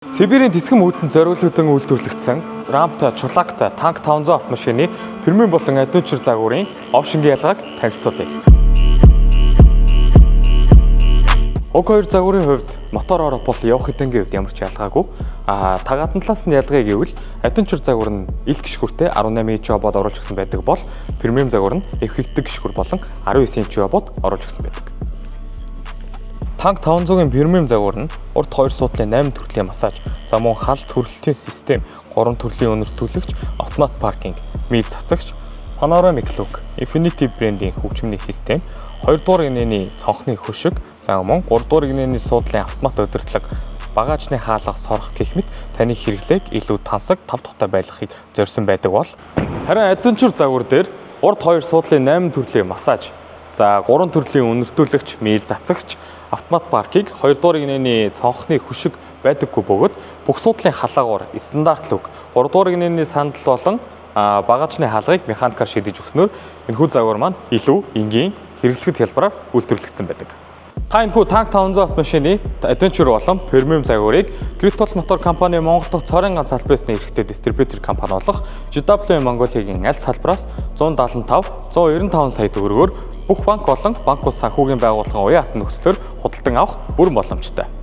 Сибирийн тэсгэм үүдэн зориулсан үйлдвэрлэгдсэн Рамта, Чулакта, Танк 500 автомашины премиум болон адвенчур загварын опшингийн ялгааг танилцуулъя. Уг хоёр загварын хувьд мотор орох бол явах хэдэнгийн хувьд ямар ч ялгаагүй. Тагаатан талаас нь ялгаа гэвэл адвенчур загвар нь ил гишгүүртэй 18 инч бод оруулж өгсөн байдаг бол премиум загвар нь эв хэгдэг гишгүүр болон 19 инч бод оруулж өгсөн байдаг. Танк 500-гийн премиум загвар нь урд 2 суудлын 8 төрлийн массаж, зам мөн халт төрөлтийн систем, 3 төрлийн өнөртүүлэгч, автомат паркинг, мил цацагч, панорамик лук, Infinity брендийн хөгжмийн систем, 2 дугаар гинэний цонхны хөшиг, зам мөн 3 дугаар гинэний суудлын автомат удирдлага, багажны хаалга сорох гэх мэт таны хэрэглээг илүү тансаг, тав тухтай байлгахыг зорьсон байдаг бол харин адвенчур загвар дээр урд 2 суудлын 8 төрлийн массаж, 3 төрлийн өнөртүүлэгч, мил цацагч, автомат паркинг, 2 дугаар гинэний цонхны хөшиг байдаггүй бөгөөд бүх суудлын халаагуур стандарт лук, 3 дугаар гинэний сандал болон багажны хаалгыг механикаар шидэж өгснөөр энэхүү загвар маань илүү энгийн хэрэглэхэд хялбараар үйлдвэрлэгдсэн байдаг. Та энэхүү Танк 500 автомашины адвенчур болон премиум загварыг Great Мотор компани Монгол дахь цорын ганц аль биесний эрхтэй дистрибьютор компани болох GW Mongolia-гийн аль салбараас 175 сая төгрөгөөр бүх банк болон банк ус санхүүгийн байгууллагын уян хатан нөхцлөөр худалдан авах бүрэн боломжтой.